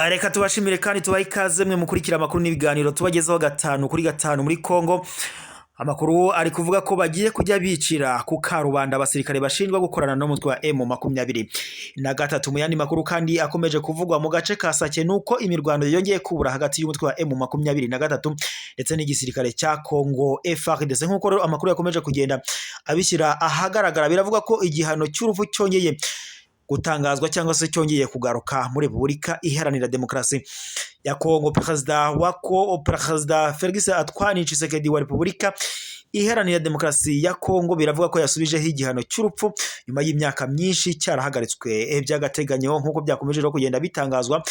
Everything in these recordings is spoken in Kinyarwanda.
Reka tubashimire kandi tubahe ikaze mwe mukurikira amakuru n'ibiganiro tubagezaho gatanu kuri gatanu muri Congo. Amakuru ari kuvuga ko bagiye kujya bicira ku karubanda abasirikare bashinjwa gukorana n'umutwe wa M23 mu yandi makuru kandi akomeje kuvugwa mu gace ka Sake nuko imirwano yongeye kubura hagati y'umutwe wa M23 ndetse n'igisirikare cya Congo FARDC. Nkuko rero amakuru yakomeje kugenda abishyira ahagaragara, biravuga ko igihano cy'urupfu cyongeye gutangazwa cyangwa se cyongeye kugaruka muri Repubulika Iharanira Demokarasi ya Congo. Perezida Felix Antoine Tshisekedi wa Repubulika Iharanira Demokarasi ya Congo biravuga ko yasubijeho igihano cy'urupfu nyuma y'imyaka myinshi cyarahagaritswe by'agateganyo nk'uko byakomeje kugenda bitangazwa.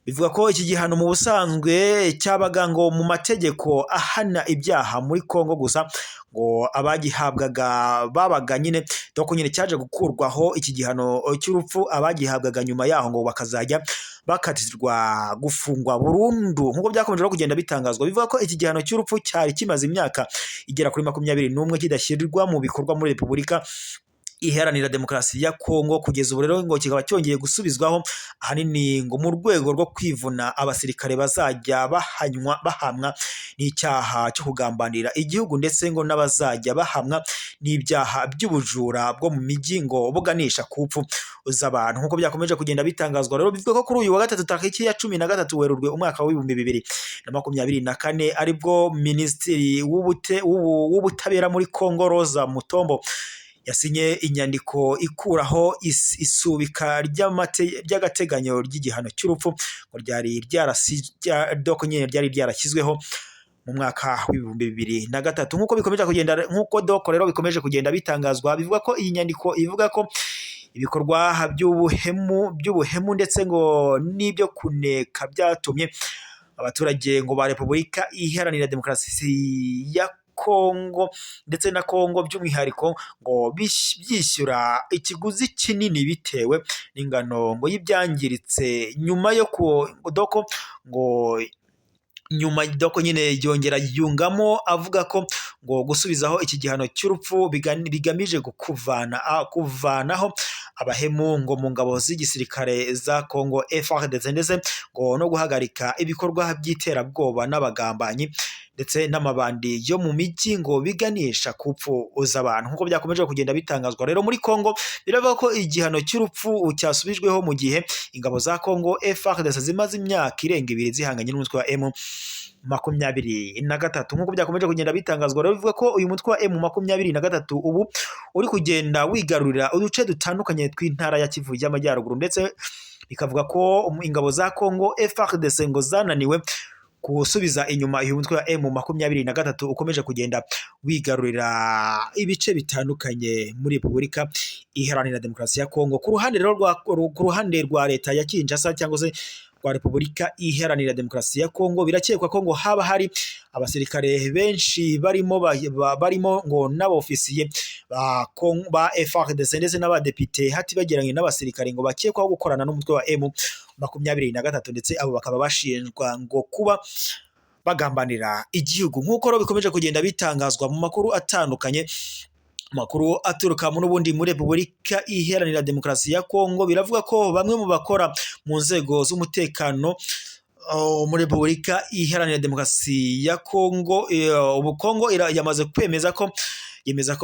Bivuga ko iki gihano mu busanzwe cyabaga ngo mu mategeko ahana ibyaha muri Congo, gusa ngo abagihabwaga babaga nyine doko nyine cyaje gukurwaho iki gihano cy'urupfu. Abagihabwaga nyuma yaho ngo bakazajya bakatirwa gufungwa burundu nk'uko byakomeje kugenda bitangazwa. Bivuga ko iki gihano cy'urupfu cyari kimaze imyaka igera kuri 21 kidashyirwa mu bikorwa muri Repubulika Iharanira Demokarasi ya Congo. Kugeza ubu rero ngo kikaba cyongeye gusubizwaho ahanini ngo mu rwego rwo kwivuna abasirikare bazajya bahamwa n'icyaha cyo kugambanira igihugu, ndetse ngo n'abazajya bahamwa n'ibyaha by'ubujura bwo mu mijyi ngo buganisha ku mpfu z'abantu nk'uko byakomeje kugenda bitangazwa. Rero bivuga ko kuri uyu wa gatatu tariki ya 13 Werurwe umwaka wa 2024 aribwo Minisitiri w'ubutabera muri Congo Rosa Mutombo yasinye inyandiko ikuraho isubika ry'agateganyo ry'igihano cy'urupfu ngo ryari ryarashyizweho mu mwaka wa 2023 nk'uko bikomeje kugenda rero bikomeje kugenda bitangazwa. Bivuga ko iyi nyandiko ivuga ko ibikorwa by'ubuhemu ndetse ngo n'ibyo kuneka byatumye abaturage ngo ba Repubulika Iharanira Demokarasi ya Congo ndetse na Congo by'umwihariko ngo byishyura ikiguzi kinini bitewe n'ingano ngo y'ibyangiritse nyuma yo doko nyine yongera yungamo avuga ko ngo gusubizaho iki gihano cy'urupfu bigamije kuvanaho abahemu ngo mu ngabo z'igisirikare za Congo FARDC ndetse ngo no guhagarika ibikorwa by'iterabwoba n'abagambanyi ndetse n'amabandi yo mu mijyi ngo biganisha ku mpfu z'abantu nk'uko byakomeje kugenda bitangazwa. Rero muri Congo biravuga ko igihano cy'urupfu cyasubijweho mu gihe ingabo za Congo FARDC zimaze imyaka irenga 2 zihanganye n'umutwe wa M23 nk'uko byakomeje kugenda bitangazwa. Rero bivuga ko uyu mutwe wa M23 ubu uri kugenda wigarurira uduce dutandukanye tw'intara ya Kivu y'Amajyaruguru, ndetse bikavuga ko ingabo za Congo FARDC ngo zananiwe kusubiza inyuma uyu mutwe wa M23 ukomeje kugenda wigarurira ibice bitandukanye muri Repubulika Iharanira Demokarasi ya Congo. Ku ruhande rwa leta ya Kinshasa cyangwa se rwa Repubulika Iharanira Demokarasi ya Congo birakekwa ko ngo haba hari abasirikare benshi barimo ngo n'abofisiye ba FARDC ndetse n'abadepite hati bageranye n'abasirikare ngo bakekwaho gukorana n'umutwe wa M23 ndetse abo bakaba bashinjwa ngo kuba bagambanira igihugu nk'uko bikomeje kugenda bitangazwa mu makuru atandukanye. Makuru aturuka n'ubundi muri Repubulika Iharanira Demokarasi ya Congo biravuga ko bamwe mu bakora mu nzego z'umutekano muri Repubulika Iharanira Demokarasi ya Congo ubu Congo yamaze kwemeza ko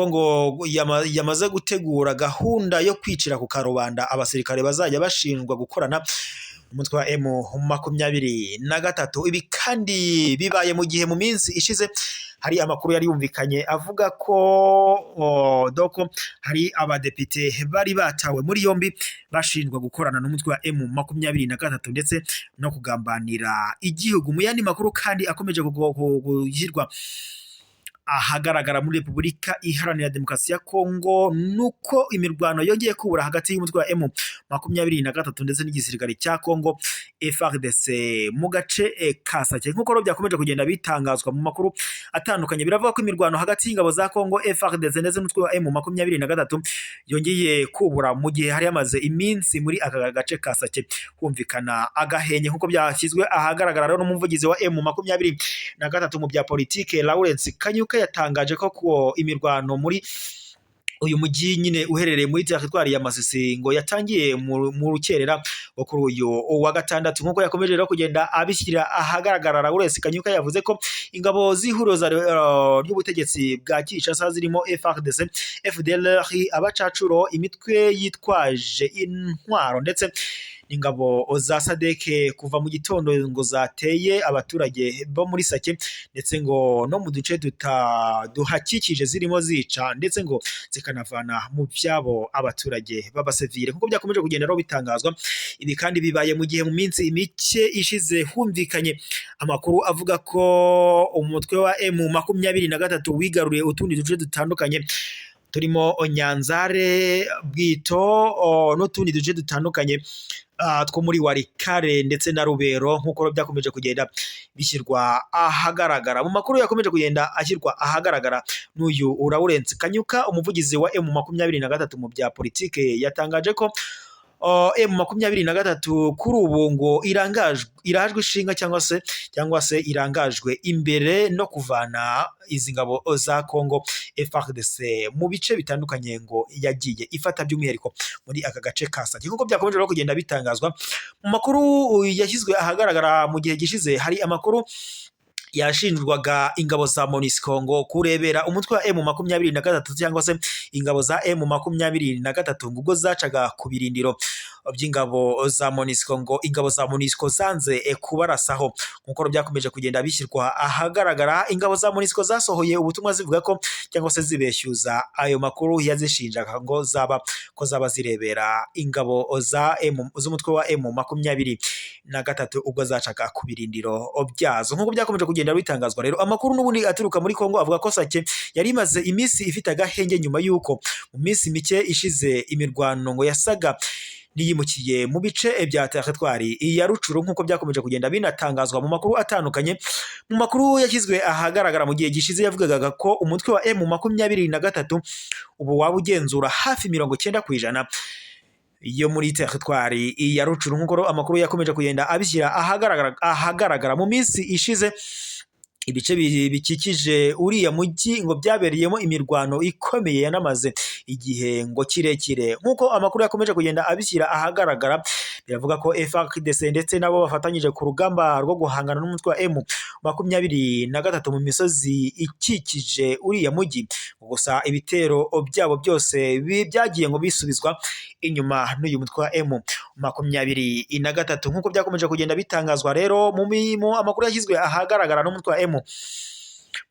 ngo yamaze gutegura gahunda yo kwicira ku karubanda abasirikare bazajya bashinjwa gukorana umutwe wa M23. Ibi kandi bibaye mu gihe mu minsi ishize hari amakuru yari yumvikanye avuga ko doko hari abadepite bari batawe muri yombi bashinjwa gukorana n'umutwe wa M23 ndetse no kugambanira igihugu. Mu yandi makuru kandi akomeje gushyirwa ahagaragara muri Repubulika Iharanira Demokarasi ya Congo nuko imirwano yongeye kubura hagati y'umutwe wa M23 ndetse n'igisirikare cya Congo FARDC mu gace ka Sake nk'uko byakomeje kugenda bitangazwa mu makuru atandukanye. Biravuga ko imirwano hagati y'ingabo za Congo FARDC ndetse n'umutwe wa M23 yongeye kubura mu gihe hari amaze iminsi muri aka gace ka Sake kumvikana agahenye nk'uko byashyizwe ahagaragara rero n'umuvugizi wa M23 mu bya politike Lawrence Kanyuka yatangaje ko imirwano muri uyu mujyi nyine uherereye muri teritwari ya Masisi ngo yatangiye mu rukerera wo kuri uyu wa gatandatu nk'uko yakomeje rero kugenda abishyira ahagaragara. Laurence Kanyuka yavuze ko ingabo z'ihuriro ry'ubutegetsi bwa Kinshasa zirimo FARDC, FDLR, abacacuro, imitwe yitwaje intwaro ndetse ingabo za Sadeke kuva mu gitondo ngo zateye abaturage bo muri Sake ndetse ngo no mu duce duhakikije zirimo zica ndetse ngo zikanavana mu byabo abaturage b'abasivile kuko byakomeje kugenda rero bitangazwa. Ibi kandi bibaye mu gihe mu minsi mike ishize humvikanye amakuru avuga ko umutwe wa M23 wigaruriye utundi duce dutandukanye turimo Nyanzare, Bwito n'utundi duce dutandukanye two muri Warikare ndetse na Rubero nk'uko byakomeje kugenda bishyirwa ahagaragara. Mu makuru yakomeje kugenda ashyirwa ahagaragara n'uyu Laurence Kanyuka, umuvugizi wa M23 mu bya politike, yatangaje ko M23 kuri ubu ngo irajwe ishinga cyangwa se irangajwe imbere no kuvana izi ngabo za Congo FARDC mu bice bitandukanye ngo yagiye ifata by'umwihariko muri aka gace ka Sake nk'uko byakomeje no kugenda bitangazwa. Mu makuru yashyizwe ahagaragara mu gihe gishize hari amakuru yashinjwaga ingabo za MONUSCO ngo kurebera umutwe wa M23 cyangwa se ingabo za M23 ngo zacaga ku birindiro by'ingabo za MONUSCO, ngo ingabo za MONUSCO zanze kubarasaho nk'uko byakomeje kugenda bishyirwa ahagaragara. Ingabo za MONUSCO zasohoye ubutumwa zivuga ko cyangwa se zibeshyuza ayo makuru yazishinjaga ngo zaba zirebera ingabo z'umutwe wa M23 ubwo zacaga ku birindiro byazo nk'uko byakomeje kugenda bitangazwa. Rero amakuru n'ubundi aturuka muri Congo avuga ko Sake yari imaze iminsi ifite agahenge nyuma y'uko mu minsi mike ishize imirwano ngo yasaga niyimukiye mu bice bya teritwari ya Rucuru nk'uko byakomeje kugenda binatangazwa mu makuru atandukanye. Mu makuru yashyizwe ahagaragara mu gihe gishize yavugaga ko umutwe wa M23 ubu waba ugenzura hafi 90% yo muri teritwari ya Rucuru nk'uko amakuru yakomeje kugenda abishyira ahagaragara. Mu minsi ishize ibice bikikije uriya mujyi ngo byabereyemo imirwano ikomeye yanamaze igihe ngo kirekire nk'uko amakuru yakomeje kugenda abishyira ahagaragara. Biravuga ko FARDC ndetse nabo bafatanyije ku rugamba rwo guhangana n'umutwe wa M23 mu misozi ikikije uriya mujyi. Gusa ibitero byabo byose byagiye ngo bisubizwa inyuma n'uyu mutwe wa M23 nk'uko byakomeje kugenda bitangazwa. Rero mu amakuru yashyizwe ahagaragara n'umutwe wa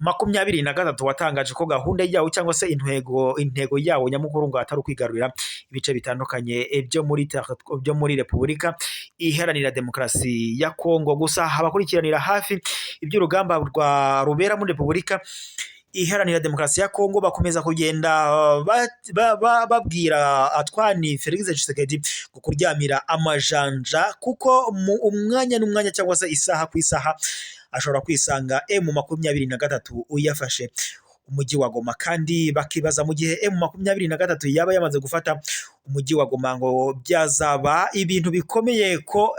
M23 watangaje ko gahunda yawo cyangwa se intego yawo nyamukuru ngo atari ukwigarurira ibice bitandukanye byo muri Repubulika Iharanira Demokarasi ya Congo. Gusa abakurikiranira hafi iby'urugamba rubera muri Repubulika Iharanira Demokarasi ya Congo bakomeza kugenda babwira Atwani Felix Tshisekedi kuryamira amajanja kuko umwanya n'umwanya cyangwa se isaha ku isaha ashobora kwisanga M23 uyafashe umujyi wa Goma, kandi bakibaza mu gihe M23 yaba yamaze gufata umujyi wa Goma ngo byazaba ibintu bikomeye ko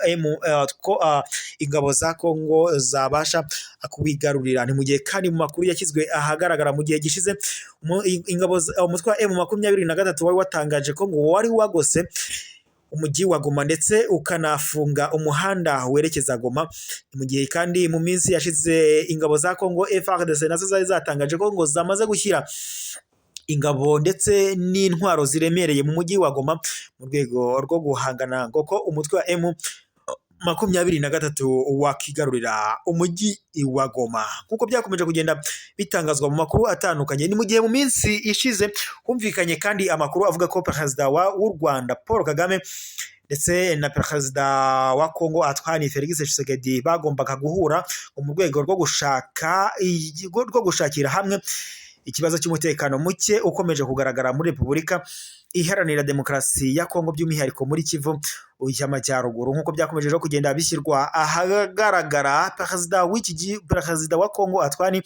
ingabo za Congo zabasha kubigarurira. Ni mu gihe kandi mu makuru yashyizwe ahagaragara mu gihe gishize umutwe wa M23 wari watangaje ko ngo wari wagose umujyi wa Goma ndetse ukanafunga umuhanda werekeza Goma. Mu gihe kandi mu minsi yashize ingabo za Congo FARDC nazo zari zatangaje ko ngo zamaze gushyira ingabo ndetse n'intwaro ziremereye mu mujyi wa Goma mu rwego rwo guhangana ngo ko umutwe wa M23 wakigarurira umujyi wa Goma kuko byakomeje kugenda bitangazwa mu makuru atandukanye. Ni mu gihe mu minsi ishize humvikanye kandi amakuru avuga ko perezida w'u Rwanda Paul Kagame ndetse na perezida wa Congo Atwani Felix Tshisekedi bagombaga guhura mu rwego rwo gushakira hamwe ikibazo cy'umutekano muke ukomeje kugaragara muri Repubulika Iharanira Demokarasi ya Congo by'umwihariko muri Kivu y'Amajyaruguru nk'uko byakomeje kugenda bishyirwa ahagaragara. Perezida wa Congo Atwani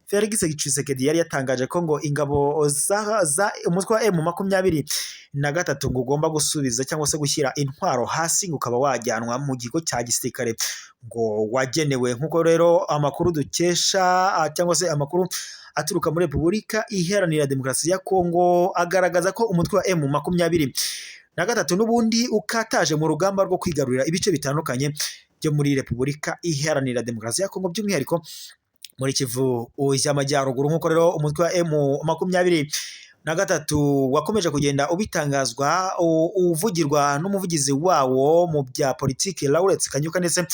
Felix Tshisekedi yari yatangaje ko ngo ingabo za umutwe wa M23 ngo ugomba gusubiza cyangwa se gushyira intwaro hasi ngo ukaba wajyanwa mu kigo cya gisirikare ngo wagenewe. Nk'uko rero amakuru dukesha cyangwa se amakuru aturuka muri Repubulika Iharanira Demokarasi ya Kongo agaragaza ko umutwe wa M23 n'ubundi ukataje mu rugamba rwo kwigarurira ibice bitandukanye byo muri Repubulika Iharanira Demokarasi ya Kongo, by'umwihariko muri Kivu y'Amajyaruguru. Nk'uko rero umutwe wa M23 wakomeje kugenda ubitangazwa, uvugirwa n'umuvugizi wawo mu bya politiki Lawrence Kanyuka, ndetse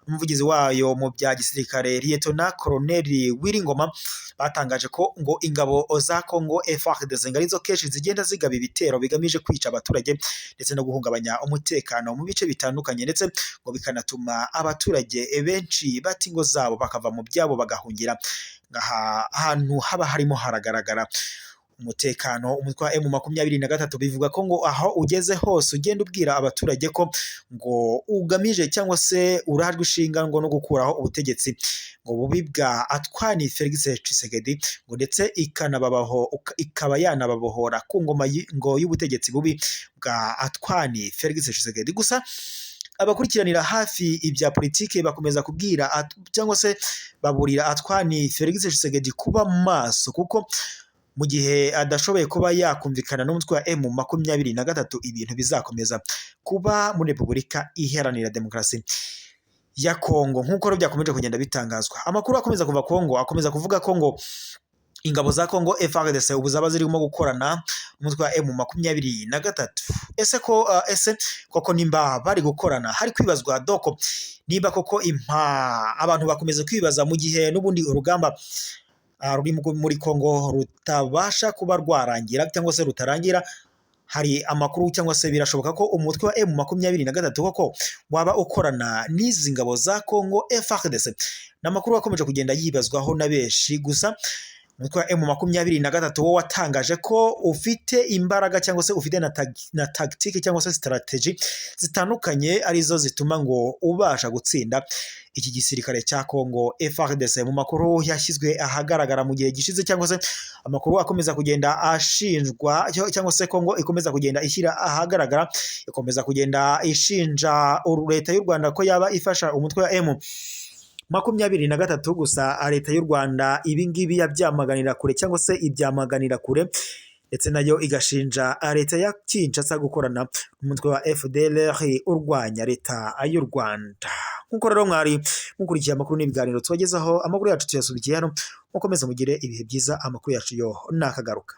n'umuvugizi wayo mu bya gisirikare Lieutenant Colonel Wiringoma, batangaje ko ngo ingabo za Congo FARDC arizo kenshi zigenda zigaba ibitero bigamije kwica abaturage ndetse no guhungabanya umutekano mu bice bitandukanye, ndetse ngo bikanatuma abaturage benshi bata ingo zabo bakava mu byabo bagahungira ahantu haba harimo haragaragara umutekano. Umutwe wa M23 bivuga ko ngo aho ugeze hose ugenda ubwira abaturage ko ngo ugamije cyangwa se urajwe ishinga ngo no gukuraho ubutegetsi ngo bubi bwa Antoine Felix Tshisekedi, ngo ndetse ikaba yanababohora ku ngoma ngo y'ubutegetsi bubi bwa Antoine Felix Tshisekedi. Gusa abakurikiranira hafi ibya politike bakomeza kubwira cyangwa se baburira Antoine Felix Tshisekedi kuba maso, kuko mu gihe adashoboye kuba yakumvikana n'umutwe wa M23 ibintu bizakomeza kuba muri Repubulika Iharanira Demokarasi ya Kongo. Nk'uko byakomeje kugenda bitangazwa, amakuru akomeza kuva Kongo akomeza kuvuga ko ngo ingabo za Kongo FARDC ubu zaba zirimo gukorana umutwe wa M23. Ese koko nimba bari gukorana, hari kwibazwa doko niba koko abantu bakomeza kwibaza mu gihe n'ubundi urugamba ruri muri Kongo rutabasha kuba rwarangira cyangwa se rutarangira. Hari amakuru cyangwa se birashoboka ko umutwe wa M23 koko waba ukorana n'izi ngabo za Kongo FARDC. N'amakuru akomeje kugenda yibazwaho na benshi. Gusa umutwe wa M23 wo watangaje ko ufite imbaraga cyangwa se ufite na tactique cyangwa se strategy zitandukanye arizo zituma ngo ubasha gutsinda iki gisirikare cya Kongo FARDC. Mu makuru yashyizwe ahagaragara mu gihe gishize, cyangwa se amakuru akomeza kugenda ashinjwa cyangwa se Kongo ikomeza kugenda ishyira ahagaragara, ikomeza kugenda ishinja leta y'u Rwanda ko yaba ifasha umutwe wa M23. Gusa leta y'u Rwanda ibi ngibi yabyamaganira kure cyangwa se ibyamaganira kure, ndetse nayo igashinja leta ya Kinshasa gukorana n'umutwe wa FDLR urwanya leta y'u Rwanda. Nk'uko rero mwari mukurikiye amakuru n'ibiganiro tubagezaho, amakuru yacu tuyasubikiye hano, mukomeze mugire ibihe byiza. Amakuru yacu yo nakagaruka.